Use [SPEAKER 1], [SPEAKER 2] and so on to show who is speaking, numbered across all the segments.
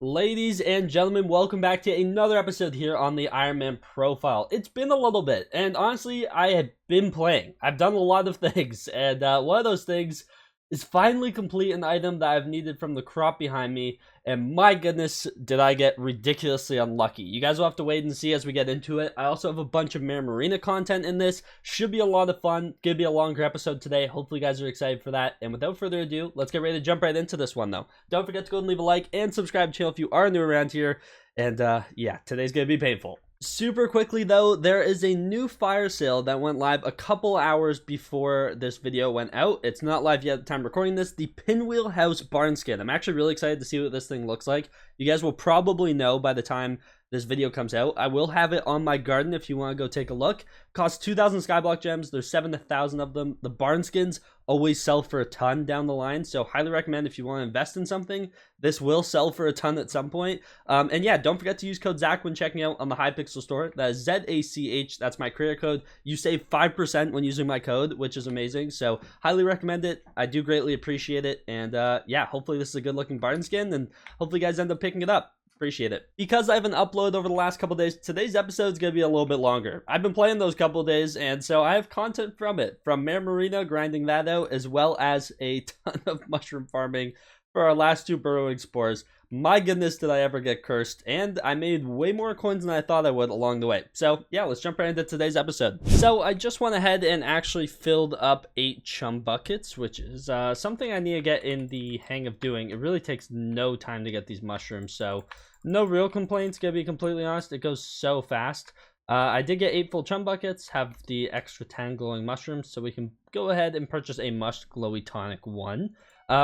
[SPEAKER 1] Ladies and gentlemen, welcome back to another episode here on the Ironman profile. It's been a little bit, and honestly, I have been playing. I've done a lot of things, and one of those things is finally complete an item that I've needed from the crop behind me, and my goodness, did I get ridiculously unlucky. You guys will have to wait and see as we get into it. I also have a bunch of Mare Marina content in this. Should be a lot of fun. Gonna be a longer episode today. Hopefully you guys are excited for that. And without further ado, let's get ready to jump right into this one though. Don't forget to go and leave a like and subscribe to the channel if you are new around here. And yeah, today's gonna be painful. Super quickly though, there is a new fire sale that went live a couple hours before this video went out. It's not live yet at the time of recording this. The Pinwheel House barn skin. I'm actually really excited to see what this thing looks like. You guys will probably know by the time this video comes out. I will have it on my garden if you want to go take a look. Costs 2,000 Skyblock gems. There's 7,000 of them. The barn skins always sell for a ton down the line, so highly recommend if you want to invest in something. This will sell for a ton at some point. And yeah, don't forget to use code Zach when checking out on the Hypixel store. That is ZACH. That's my creator code. You save 5% when using my code, which is amazing. So highly recommend it. I do greatly appreciate it. And yeah, hopefully this is a good looking barn skin, and hopefully you guys end up picking it up. Appreciate it. Because I haven't uploaded over the last couple days, today's episode is going to be a little bit longer. I've been playing those couple days, and so I have content from it. From Mare Marina, grinding that out, as well as a ton of mushroom farming for our last two burrowing spores. My goodness, did I ever get cursed, and I made way more coins than I thought I would along the way. So yeah, let's jump right into today's episode. So I just went ahead and actually filled up 8 chum buckets, which is something I need to get in the hang of doing. It really takes no time to get these mushrooms, so no real complaints, gonna be completely honest. It goes so fast. I did get 8 full chum buckets, have the extra 10 glowing mushrooms, so we can go ahead and purchase a Mush Glowy Tonic 1.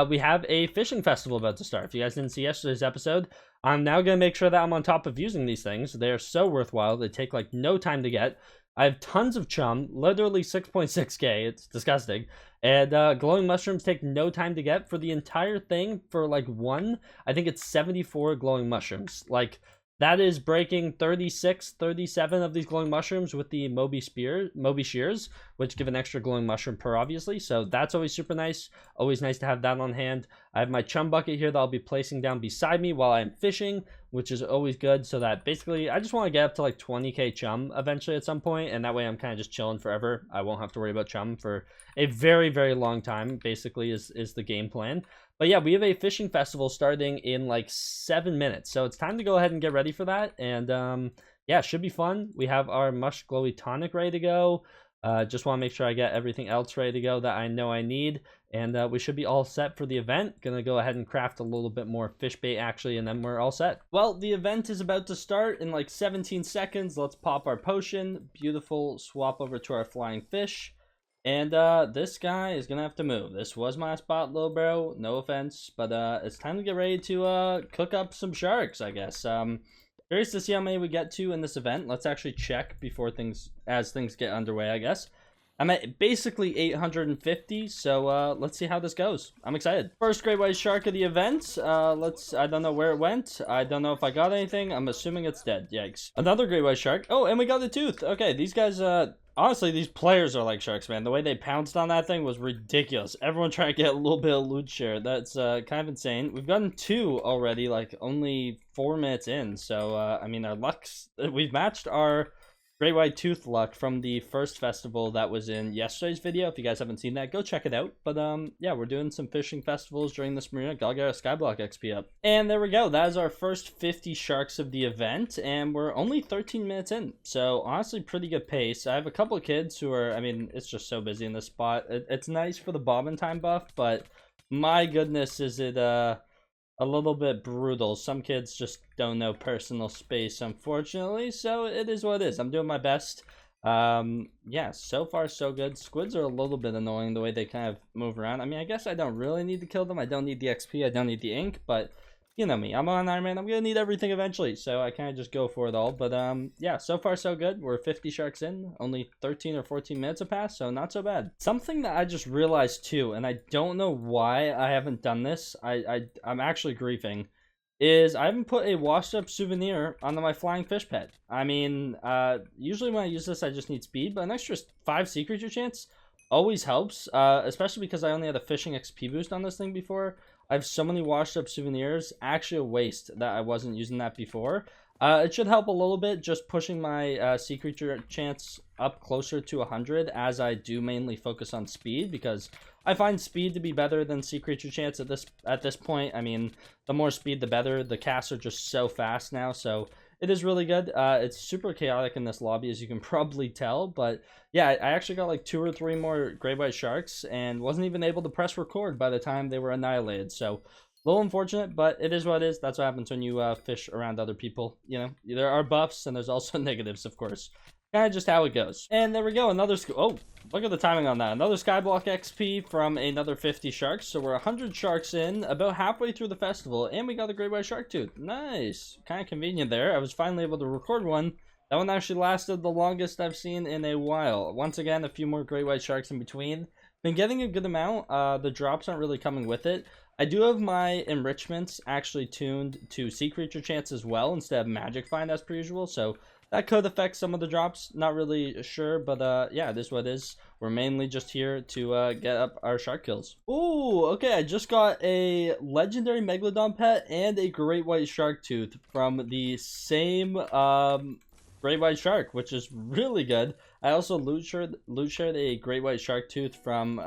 [SPEAKER 1] We have a fishing festival about to start. If you guys didn't see yesterday's episode, I'm now going to make sure that I'm on top of using these things. They're so worthwhile. They take like no time to get. I have tons of chum, literally 6.6k. It's disgusting. And glowing mushrooms take no time to get. For the entire thing, for like one, I think it's 74 glowing mushrooms. Like, that is breaking 36, 37 of these glowing mushrooms with the Moby shears, which give an extra glowing mushroom per, obviously. So that's always super nice. Always nice to have that on hand. I have my chum bucket here that I'll be placing down beside me while I'm fishing, which is always good. So that basically, I just want to get up to like 20k chum eventually at some point, and that way I'm kind of just chilling forever. I won't have to worry about chum for a very, very long time, basically, is the game plan. But yeah, we have a fishing festival starting in like 7 minutes. So it's time to go ahead and get ready for that. And yeah, should be fun. We have our Mush Glowy Tonic ready to go. Just want to make sure I get everything else ready to go that I know I need. And we should be all set for the event. Gonna go ahead and craft a little bit more fish bait actually, and then we're all set. Well, the event is about to start in like 17 seconds. Let's pop our potion. Beautiful. Swap over to our flying fish. And this guy is gonna have to move. This was my spot, little bro. No offense, but it's time to get ready to cook up some sharks, I guess. Curious to see how many we get to in this event. Let's actually check before things get underway, I guess. I'm at basically 850, so let's see how this goes. I'm excited. First great white shark of the event. I don't know where it went. I don't know if I got anything. I'm assuming it's dead. Yikes. Another great white shark. Oh, and we got a tooth. Okay, these guys, honestly, these players are like sharks, man. The way they pounced on that thing was ridiculous. Everyone trying to get a little bit of loot share. That's kind of insane. We've gotten 2 already, like only 4 minutes in. So, I mean, we've matched our great white tooth luck from the first festival that was in yesterday's video. If you guys haven't seen that, go check it out. But yeah, we're doing some fishing festivals during this marina. Gotta get our Skyblock XP up. And there we go. That is our first 50 sharks of the event, and we're only 13 minutes in. So honestly, pretty good pace. I have a couple of kids who are, I mean, it's just so busy in this spot. It's nice for the bobbin time buff, but my goodness, is it a little bit brutal. Some kids just don't know personal space, unfortunately, so it is what it is. I'm doing my best. Yeah, so far so good. Squids are a little bit annoying the way they kind of move around. I mean, I guess I don't really need to kill them. I don't need the XP, I don't need the ink, but you know me, I'm on Ironman, I'm gonna need everything eventually, so I kind of just go for it all. But yeah, so far so good. We're 50 sharks in, only 13 or 14 minutes have passed, so not so bad. Something that I just realized too, and I don't know why I haven't done this, I'm actually grieving, is I haven't put a washed up souvenir onto my flying fish pet. I mean, usually when I use this I just need speed, but an extra 5 sea creature chance always helps, especially because I only had a fishing XP boost on this thing before. I have so many washed up souvenirs. Actually a waste that I wasn't using that before. It should help a little bit just pushing my sea creature chance up closer to 100, as I do mainly focus on speed, because I find speed to be better than sea creature chance at this point. I mean, the more speed the better. The casts are just so fast now, so it is really good. It's super chaotic in this lobby, as you can probably tell, but yeah, I actually got like 2 or 3 more great white sharks and wasn't even able to press record by the time they were annihilated. So a little unfortunate, but it is what it is. That's what happens when you fish around other people. You know, there are buffs and there's also negatives, of course. Kind of just how it goes. And there we go. Another oh, look at the timing on that. Another Skyblock XP from another 50 sharks. So we're 100 sharks in, about halfway through the festival, and we got the great white shark tooth. Nice. Kind of convenient there. I was finally able to record one. That one actually lasted the longest I've seen in a while. Once again, a few more great white sharks in between. Been getting a good amount. The drops aren't really coming with it. I do have my enrichments actually tuned to sea creature chance as well instead of magic find as per usual, so that could affect some of the drops. Not really sure, but yeah, this is what it is. We're mainly just here to get up our shark kills. Ooh, okay, I just got a legendary megalodon pet and a great white shark tooth from the same great white shark, which is really good. I also loot shared a great white shark tooth from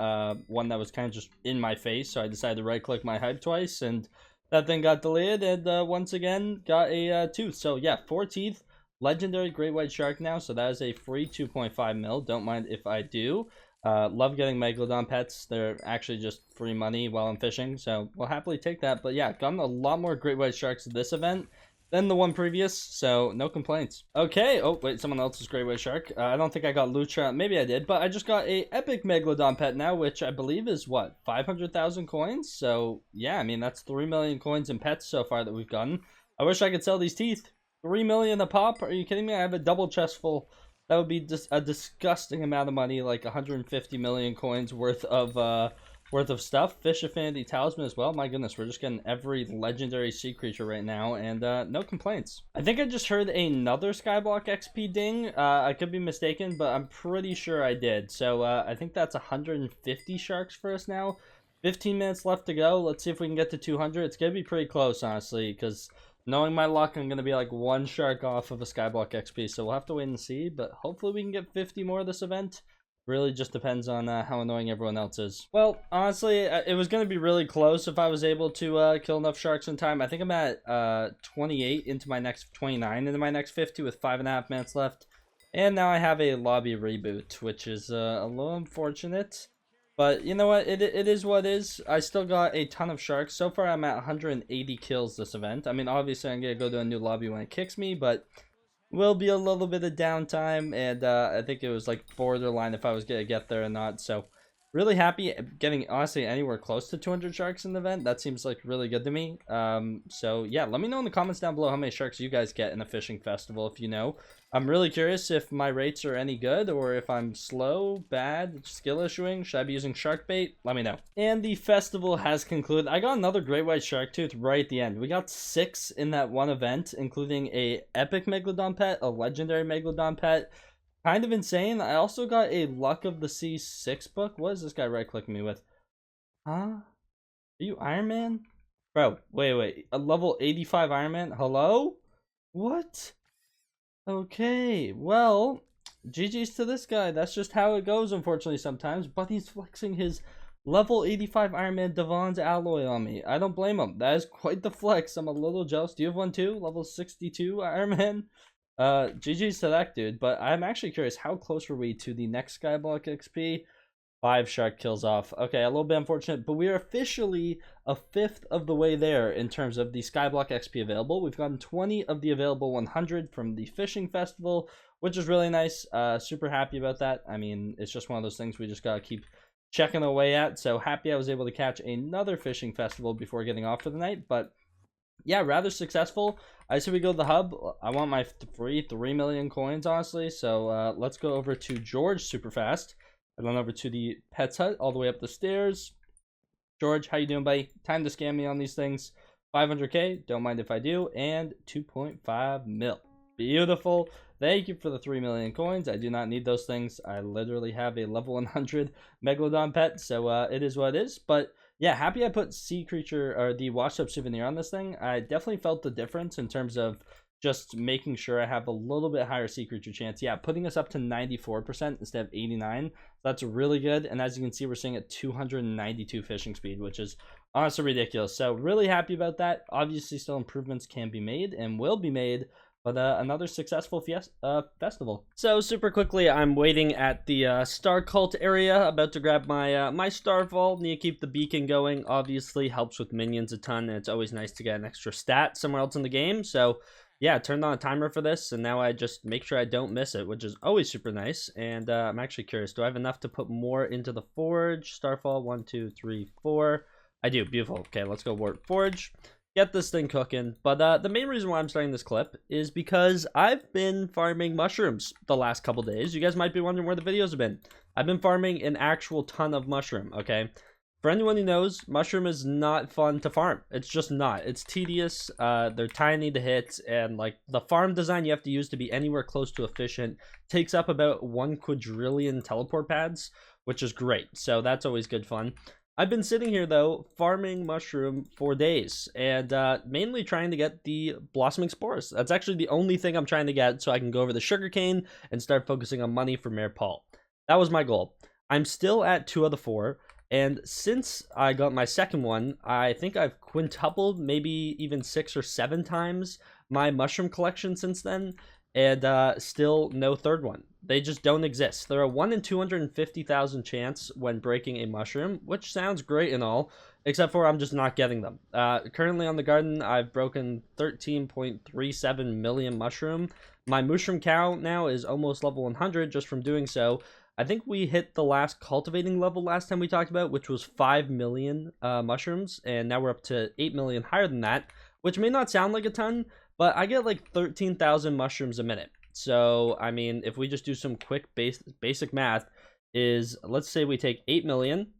[SPEAKER 1] one that was kind of just in my face, so I decided to right click my hype twice, and that thing got deleted, and once again got a tooth. So yeah, 4 teeth, legendary great white shark now, so that is a free 2.5 mil. Don't mind if I do. Love getting megalodon pets. They're actually just free money while I'm fishing, so we'll happily take that. But yeah, gotten a lot more great white sharks this event than the one previous, so no complaints. Okay, oh wait, someone else's great white shark. I don't think I got Lucha, maybe I did, but I just got a epic megalodon pet now, which I believe is what, 500,000 coins? So yeah, I mean, that's 3 million coins in pets so far that we've gotten. I wish I could sell these teeth. 3 million a pop? Are you kidding me? I have a double chest full. That would be just a disgusting amount of money, like 150 million coins worth of stuff. Fish Affinity Talisman as well. My goodness, we're just getting every legendary sea creature right now, and no complaints. I think I just heard another Skyblock XP ding. I could be mistaken, but I'm pretty sure I did. So I think that's 150 sharks for us now. 15 minutes left to go. Let's see if we can get to 200. It's gonna be pretty close, honestly, because knowing my luck, I'm gonna be like 1 shark off of a Skyblock XP. So we'll have to wait and see, but hopefully we can get 50 more this event. Really just depends on how annoying everyone else is. Well, honestly, it was going to be really close if I was able to kill enough sharks in time. I think I'm at 28 into my next 29 into my next 50 with 5.5 minutes left. And now I have a lobby reboot, which is a little unfortunate. But you know what? It is what it is. I still got a ton of sharks. So far, I'm at 180 kills this event. I mean, obviously, I'm going to go to a new lobby when it kicks me, but will be a little bit of downtime, and I think it was like borderline if I was gonna get there or not. So really happy getting honestly anywhere close to 200 sharks in the event. That seems like really good to me. So yeah, let me know in the comments down below how many sharks you guys get in a fishing festival, if you know. I'm really curious if my rates are any good or if I'm slow, bad, skill issuing. Should I be using shark bait? Let me know. And the festival has concluded. I got another great white shark tooth right at the end. We got 6 in that one event, including a epic megalodon pet, a legendary megalodon pet. Kind of insane. I also got a Luck of the Sea 6 book. What is this guy right-clicking me with? Huh? Are you Iron Man? Bro, wait. A level 85 Iron Man? Hello? What? Okay, well, GG's to this guy. That's just how it goes, unfortunately, sometimes. But he's flexing his level 85 Iron Man Devon's alloy on me. I don't blame him. That is quite the flex. I'm a little jealous. Do you have one too? Level 62 Iron Man? GG's to that dude. But I'm actually curious, how close were we to the next Skyblock XP? 5 shark kills off. Okay, a little bit unfortunate, but we are officially a 5th of the way there in terms of the Skyblock XP available. We've gotten 20 of the available 100 from the fishing festival, which is really nice. Super happy about that. I mean, it's just one of those things we just gotta keep checking away at. So happy I was able to catch another fishing festival before getting off for the night. But yeah, rather successful. I say we go to the hub. I want my free 3 million coins, honestly. So let's go over to George super fast. And then over to the Pets Hut, all the way up the stairs. George, how you doing, buddy? Time to scam me on these things. 500k, don't mind if I do. And 2.5 mil. Beautiful. Thank you for the 3 million coins. I do not need those things. I literally have a level 100 Megalodon pet, so it is what it is. But Yeah, happy I put sea creature or the washed up souvenir on this thing. I definitely felt the difference in terms of just making sure I have a little bit higher sea creature chance. Yeah, putting us up to 94% instead of 89. That's really good. And as you can see, we're seeing at 292 fishing speed, which is honestly ridiculous. So really happy about that. Obviously, still improvements can be made and will be made. But another successful festival. So super quickly, I'm waiting at the Star Cult area, about to grab my my Starfall. Need to keep the beacon going. Obviously, helps with minions a ton, and it's always nice to get an extra stat somewhere else in the game. So yeah, I turned on a timer for this, and now I just make sure I don't miss it, which is always super nice. And I'm actually curious, do I have enough to put more into the Forge? Starfall, 1, 2, 3, 4. I do, beautiful. Okay, let's go Warp Forge. Get this thing cooking. But the main reason why I'm starting this clip is because I've been farming mushrooms the last couple days. You guys might be wondering where the videos have been. I've been farming an actual ton of mushroom, okay? For anyone who knows, mushroom is not fun to farm. It's just not. It's tedious. They're tiny to hit, and like the farm design you have to use to be anywhere close to efficient takes up about 1 quadrillion teleport pads, which is great. So that's always good fun. I've been sitting here, though, farming mushroom for days, and mainly trying to get the blossoming spores. That's actually the only thing I'm trying to get, so I can go over the sugarcane and start focusing on money for Mayor Paul. That was my goal. I'm still at 2 of the 4, and since I got my second one, I think I've quintupled, maybe even 6 or 7 times my mushroom collection since then, and still no third one. They just don't exist. There are 1 in 250,000 chance when breaking a mushroom, which sounds great and all, except for I'm just not getting them. Currently on the garden, I've broken 13.37 million mushroom. My mushroom cow now is almost level 100 just from doing so. I think we hit the last cultivating level last time we talked about, which was 5 million mushrooms, and now we're up to 8 million higher than that, which may not sound like a ton, but I get like 13,000 mushrooms a minute. So, I mean, if we just do some quick basic math, is let's say we take 8 million,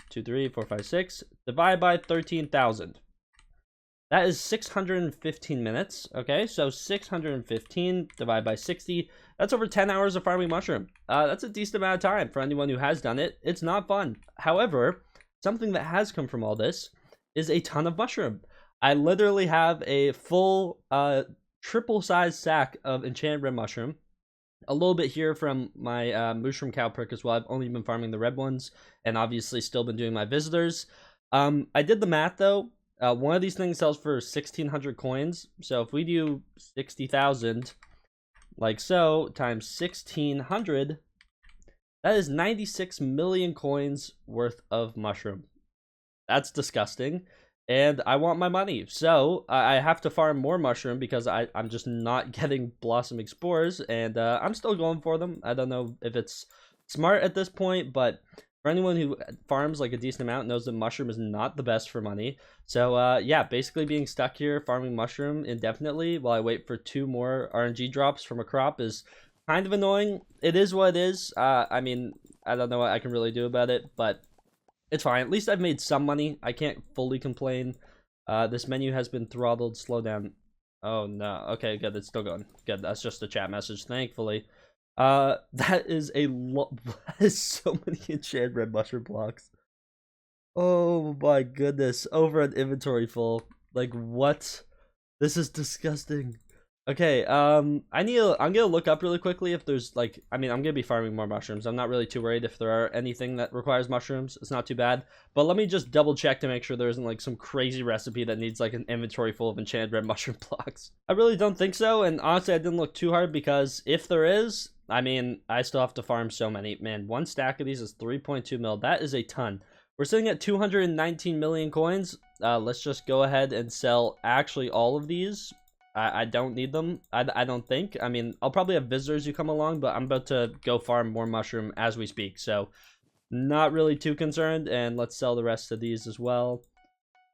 [SPEAKER 1] 2, 3, 4, 5, 6, divide by 13,000. That is 615 minutes, okay? So 615 divided by 60, that's over 10 hours of farming mushroom. That's a decent amount of time for anyone who has done it. It's not fun. However, something that has come from all this is a ton of mushroom. I literally have a full triple size sack of enchanted red mushroom. A little bit here from my mushroom cow perk as well. I've only been farming the red ones, and obviously still been doing my visitors. I did the math though. One of these things sells for 1,600 coins. So if we do 60,000, like so, times 1,600, that is 96 million coins worth of mushroom. That's disgusting. And I want my money, so I have to farm more mushroom because I'm just not getting blossoming spores, and I'm still going for them. I don't know if it's smart at this point, but for anyone who farms like a decent amount knows that mushroom is not the best for money. So yeah, basically being stuck here farming mushroom indefinitely while I wait for 2 more RNG drops from a crop is kind of annoying. It is what it is. I mean, I don't know what I can really do about it, but it's fine. At least I've made some money. I can't fully complain. This menu has been throttled. Slow down. Oh, no. Okay, good. It's still going. Good. That's just a chat message, thankfully. That is a lot. That is so many enchanted red mushroom blocks. Oh, my goodness. Over an inventory full. Like, what? This is disgusting. Okay, I'm gonna look up really quickly if there's like, I mean, I'm gonna be farming more mushrooms. I'm not really too worried if there are anything that requires mushrooms. It's not too bad. But let me just double check to make sure there isn't like some crazy recipe that needs like an inventory full of enchanted red mushroom blocks. I really don't think so, and honestly I didn't look too hard because if there is, I mean, I still have to farm so many. Man, 1 stack of these is 3.2 mil. That is a ton. We're sitting at 219 million coins. Let's just go ahead and sell actually all of these. I don't need them. I don't think. I mean, I'll probably have visitors who come along, but I'm about to go farm more mushroom as we speak. So, not really too concerned. And let's sell the rest of these as well.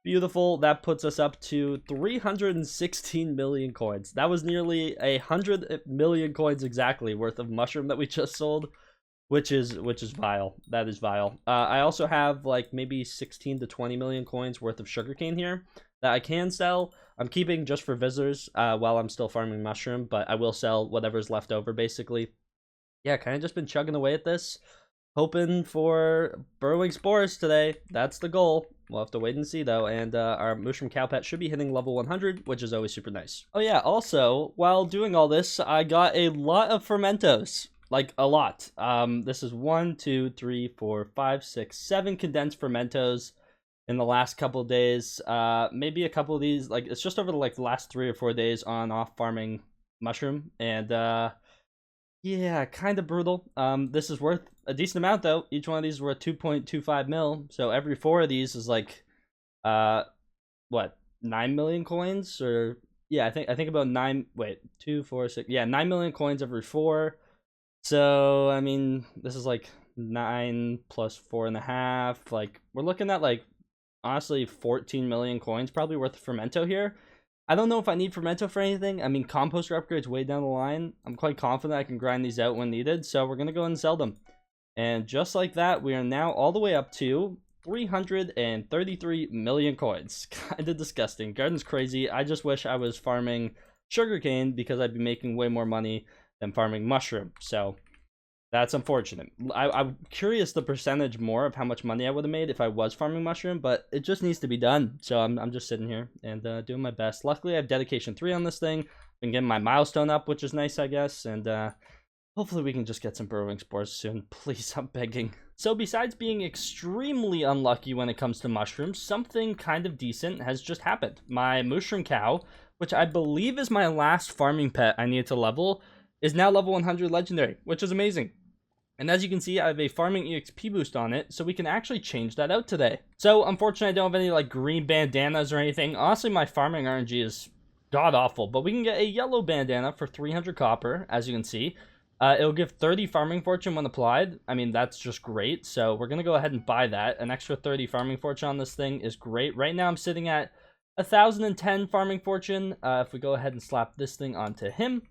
[SPEAKER 1] Beautiful. That puts us up to 316 million coins. That was nearly 100 million coins exactly worth of mushroom that we just sold. Which is vile. That is vile. I also have like maybe 16 to 20 million coins worth of sugarcane here that I can sell. I'm keeping just for visitors while I'm still farming mushroom, but I will sell whatever's left over basically. Yeah, kind of just been chugging away at this, hoping for burrowing spores today. That's the goal. We'll have to wait and see, though. And our mushroom cow pet should be hitting level 100, which is always super nice. Oh, yeah. Also, while doing all this, I got a lot of fermentos. Like, a lot. This is 1, 2, 3, 4, 5, 6, 7 condensed fermentos in the last couple of days. Maybe a couple of these, like, it's just over the, like, the last 3 or 4 days on off farming mushroom. And, yeah, kind of brutal. This is worth a decent amount, though. Each one of these is worth 2.25 mil. So every 4 of these is like, what, 9 million coins? Or yeah, I think about 9. Wait, 2, 4, 6. Yeah, 9 million coins every 4. So I mean, this is like 9 plus 4.5. Like, we're looking at like, honestly, 14 million coins probably worth of fermento here. I don't know if I need fermento for anything. I mean, composter upgrades way down the line. I'm quite confident I can grind these out when needed, so we're going to go ahead and sell them. And just like that, we are now all the way up to 333 million coins. Kind of disgusting. Garden's crazy. I just wish I was farming sugarcane because I'd be making way more money than farming mushroom. So that's unfortunate. I'm curious the percentage more of how much money I would have made if I was farming mushroom, but it just needs to be done. So I'm just sitting here and doing my best. Luckily, I have dedication 3 on this thing. Been getting my milestone up, which is nice, I guess. And hopefully we can just get some burrowing spores soon. Please, I'm begging. So besides being extremely unlucky when it comes to mushrooms, something kind of decent has just happened. My mushroom cow, which I believe is my last farming pet I needed to level, is now level 100 legendary, which is amazing. And as you can see, I have a farming EXP boost on it, so we can actually change that out today. So unfortunately, I don't have any like green bandanas or anything. Honestly, my farming RNG is god awful, but we can get a yellow bandana for 300 copper, as you can see. It'll give 30 farming fortune when applied. I mean, that's just great. So we're going to go ahead and buy that. An extra 30 farming fortune on this thing is great. Right now, I'm sitting at 1,010 farming fortune. If we go ahead and slap this thing onto him,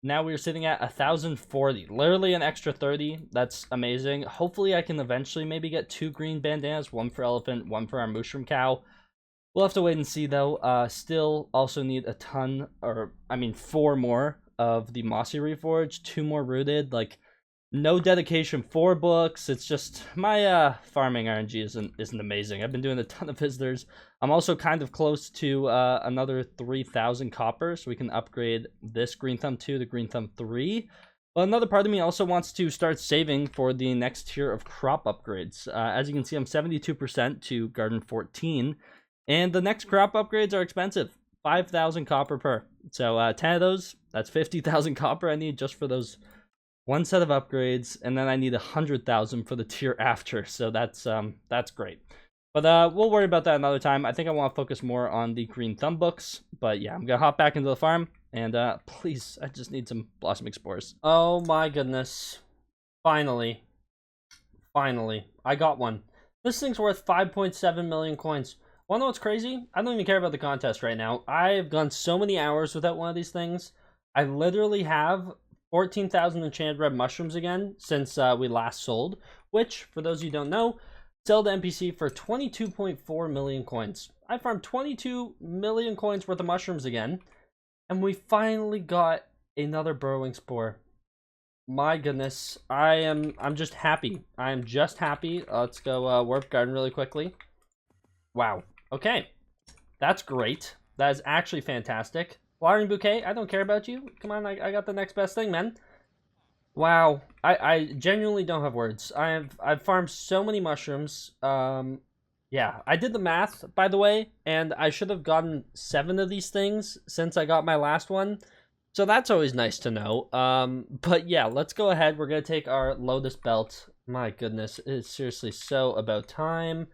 [SPEAKER 1] now we're sitting at 1,040. Literally an extra 30. That's amazing. Hopefully, I can eventually maybe get 2 green bandanas. 1 for elephant, 1 for our mushroom cow. We'll have to wait and see, though. Still also need a ton, or I mean 4 more of the mossy reforged, 2 more rooted. Like, no dedication 4 books. It's just my farming RNG isn't amazing. I've been doing a ton of visitors. I'm also kind of close to another 3,000 copper, so we can upgrade this green thumb 2 to green thumb 3. But another part of me also wants to start saving for the next tier of crop upgrades. As you can see, I'm 72% to garden 14, and the next crop upgrades are expensive. 5,000 copper per. So 10 of those, that's 50,000 copper I need just for those 1 set of upgrades, and then I need 100,000 for the tier after. So that's great. But we'll worry about that another time. I think I want to focus more on the green thumb books. But yeah, I'm gonna hop back into the farm, and please, I just need some blossoming spores. Oh my goodness! Finally, I got one. This thing's worth 5.7 million coins. Wanna know what's crazy? I don't even care about the contest right now. I've gone so many hours without one of these things. I literally have 14,000 enchanted red mushrooms again since we last sold, which, for those of you who don't know, sell the NPC for 22.4 million coins. I farmed 22 million coins worth of mushrooms again, and we finally got another burrowing spore. My goodness, I'm just happy. I'm just happy. Let's go warp garden really quickly. Wow. Okay, that's great. That is actually fantastic. Flowering bouquet, I don't care about you. Come on, I got the next best thing, man. Wow, I genuinely don't have words. I've farmed so many mushrooms. Yeah, I did the math, by the way, and I should have gotten 7 of these things since I got my last one. So that's always nice to know. But yeah, let's go ahead. We're gonna take our Lotus Belt. My goodness, it's seriously so about time.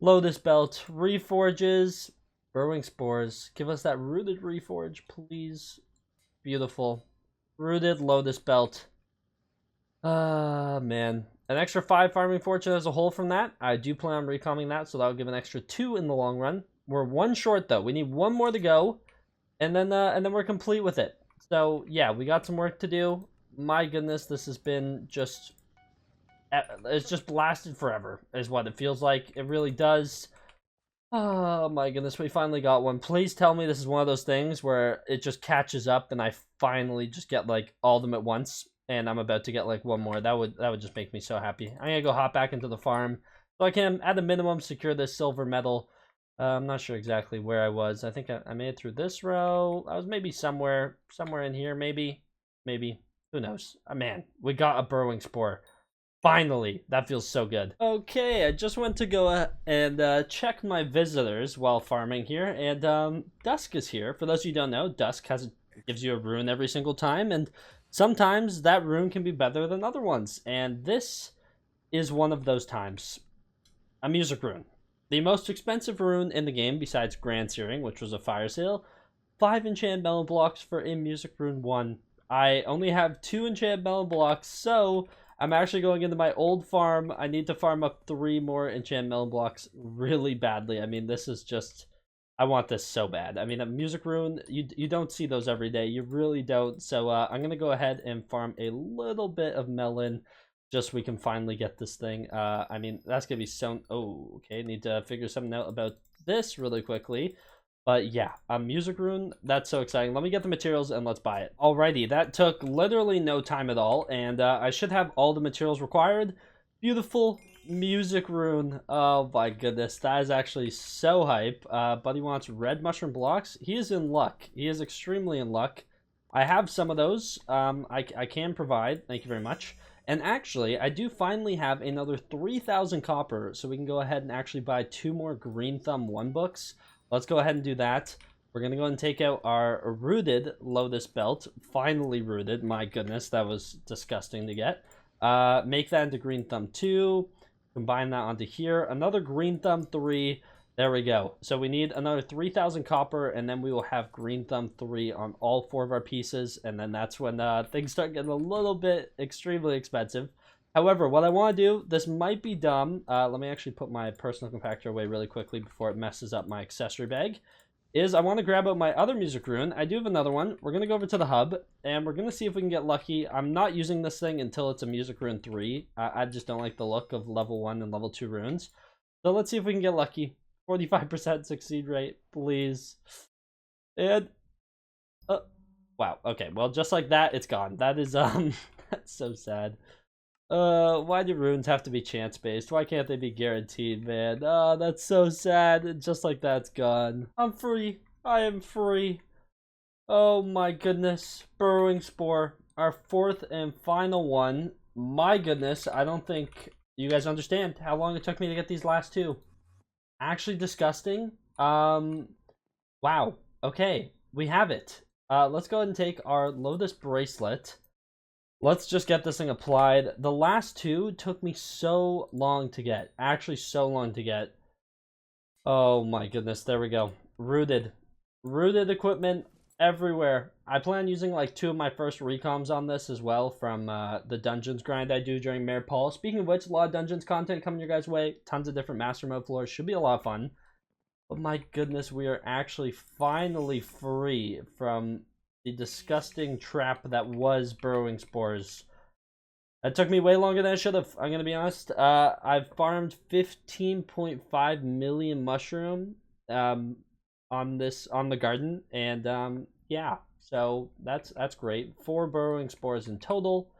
[SPEAKER 1] Lotus Belt, reforges, burrowing spores. Give us that rooted reforge, please. Beautiful. Rooted Lotus Belt. Man. An extra 5 farming fortune as a whole from that. I do plan on recalming that, so that'll give an extra 2 in the long run. We're 1 short, though. We need 1 more to go, and then we're complete with it. So, yeah, we got some work to do. My goodness, this has been just... It's just blasted forever, is what it feels like. It really does. Oh my goodness, we finally got one. Please tell me this is one of those things where it just catches up and I finally just get like all of them at once, and I'm about to get like 1 more. That would just make me so happy. I'm gonna go hop back into the farm, So I can, at a minimum, secure this silver medal. I'm not sure exactly where I was. I think I made it through this row. I was maybe somewhere in here, maybe. Who knows? Man, we got a burrowing spore. Finally, that feels so good. Okay, I just went to go and check my visitors while farming here, and Dusk is here. For those of you who don't know, Dusk gives you a rune every single time, and sometimes that rune can be better than other ones, and this is one of those times. A music rune. The most expensive rune in the game, besides Grand Searing, which was a fire sale. 5 enchant melon blocks for a music rune 1. I only have 2 enchant melon blocks, so I'm actually going into my old farm. I need to farm up 3 more enchant melon blocks really badly. I mean, this is just... I want this so bad. I mean, a music rune, you don't see those every day. You really don't. So I'm going to go ahead and farm a little bit of melon just so we can finally get this thing. I mean, that's going to be so... Oh, okay. Need to figure something out about this really quickly. But yeah, a music rune, that's so exciting. Let me get the materials and let's buy it. Alrighty, that took literally no time at all. And I should have all the materials required. Beautiful music rune. Oh my goodness, that is actually so hype. Buddy wants red mushroom blocks. He is in luck. He is extremely in luck. I have some of those. I can provide. Thank you very much. And actually, I do finally have another 3,000 copper, so we can go ahead and actually buy 2 more Green Thumb 1 books. Let's go ahead and do that. We're going to go ahead and take out our rooted Lotus Belt. Finally rooted. My goodness, that was disgusting to get. Make that into Green Thumb 2. Combine that onto here. Another Green Thumb 3. There we go. So we need another 3,000 copper, and then we will have Green Thumb 3 on all 4 of our pieces, and then that's when things start getting a little bit extremely expensive. However, what I want to do, this might be dumb. Let me actually put my personal compactor away really quickly before it messes up my accessory bag. Is I want to grab out my other music rune. I do have another one. We're going to go over to the hub, and we're going to see if we can get lucky. I'm not using this thing until it's a music rune 3. I just don't like the look of level 1 and level 2 runes. So let's see if we can get lucky. 45% succeed rate, please. And wow, okay, well, just like that, it's gone. That is that's so sad. Why do runes have to be chance based? Why can't they be guaranteed, man? Oh, that's so sad. Just like that's gone. I'm free. I am free. Oh my goodness. Burrowing spore, our 4th and final one. My goodness, I don't think you guys understand how long it took me to get these last 2. Actually disgusting. Wow. Okay, we have it. Let's go ahead and take our Lotus bracelet. Let's just get this thing applied. The last 2 took me so long to get. Actually, so long to get. Oh my goodness, there we go. Rooted. Rooted equipment everywhere. I plan on using like 2 of my first recoms on this as well from the dungeons grind I do during Mayor Paul. Speaking of which, a lot of dungeons content coming your guys' way. Tons of different master mode floors. Should be a lot of fun. But my goodness, we are actually finally free from the disgusting trap that was burrowing spores. That took me way longer than I should have. I'm going to be honest. I've farmed 15.5 million mushroom on the garden, and yeah, so that's great. 4 burrowing spores in total.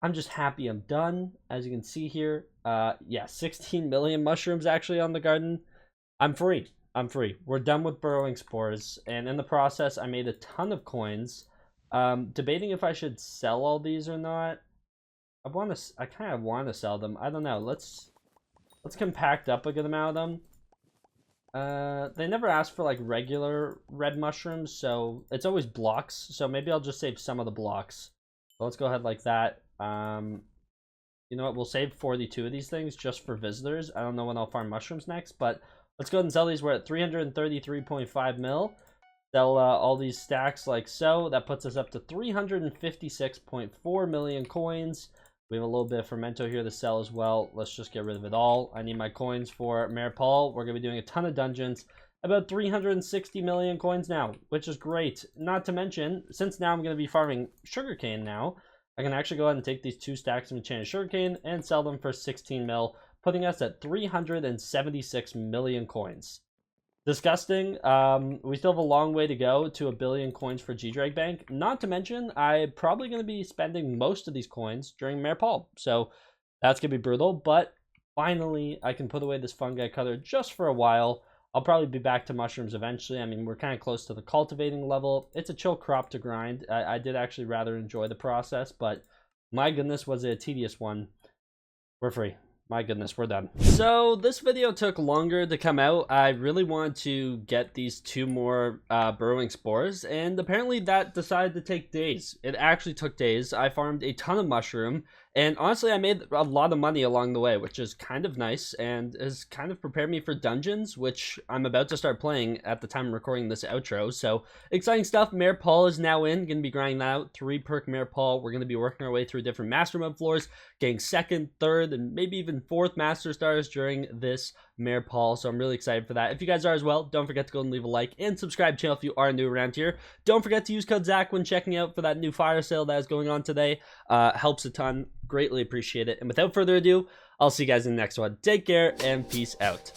[SPEAKER 1] I'm just happy I'm done. As you can see here, yeah, 16 million mushrooms actually on the garden. I'm free. We're done with burrowing spores, and in the process, I made a ton of coins. Debating if I should sell all these or not. I kind of want to sell them. I don't know. Let's compact up a good amount of them. They never ask for like regular red mushrooms, so it's always blocks. So maybe I'll just save some of the blocks. So let's go ahead like that. You know what? We'll save 42 of these things just for visitors. I don't know when I'll farm mushrooms next, but let's go ahead and sell these. We're at 333.5 mil. Sell all these stacks like so. That puts us up to 356.4 million coins. We have a little bit of fermento here to sell as well. Let's just get rid of it all. I need my coins for Mayor Paul. We're going to be doing a ton of dungeons. About 360 million coins now, which is great. Not to mention, since now I'm going to be farming sugarcane now, I can actually go ahead and take these 2 stacks of enchanted sugarcane and sell them for 16 mil. Putting us at 376 million coins. Disgusting. We still have a long way to go to 1 billion coins for G-Drag Bank. Not to mention, I'm probably going to be spending most of these coins during Mayor Paul. So that's going to be brutal. But finally I can put away this fungi cutter just for a while. I'll probably be back to mushrooms eventually. I mean, we're kind of close to the cultivating level. It's a chill crop to grind. I did actually rather enjoy the process, but my goodness, was it a tedious one. We're free. My goodness, we're done. So this video took longer to come out. I really wanted to get these 2 more burrowing spores, and apparently that decided to take days. It actually took days. I farmed a ton of mushroom, and honestly I made a lot of money along the way, which is kind of nice and has kind of prepared me for dungeons, which I'm about to start playing at the time of recording this outro. So exciting stuff. Mare Paul is now in. Gonna be grinding that out. 3 perk Mare Paul. We're gonna be working our way through different master mode floors, getting 2nd, 3rd, and maybe even 4th master stars during this Mare Paul, so I'm really excited for that. If you guys are as well, don't forget to go and leave a like and subscribe to the channel if you are new around here. Don't forget to use code Zach when checking out for that new fire sale that is going on today. Helps a ton. Greatly appreciate it. And without further ado, I'll see you guys in the next one. Take care and peace out.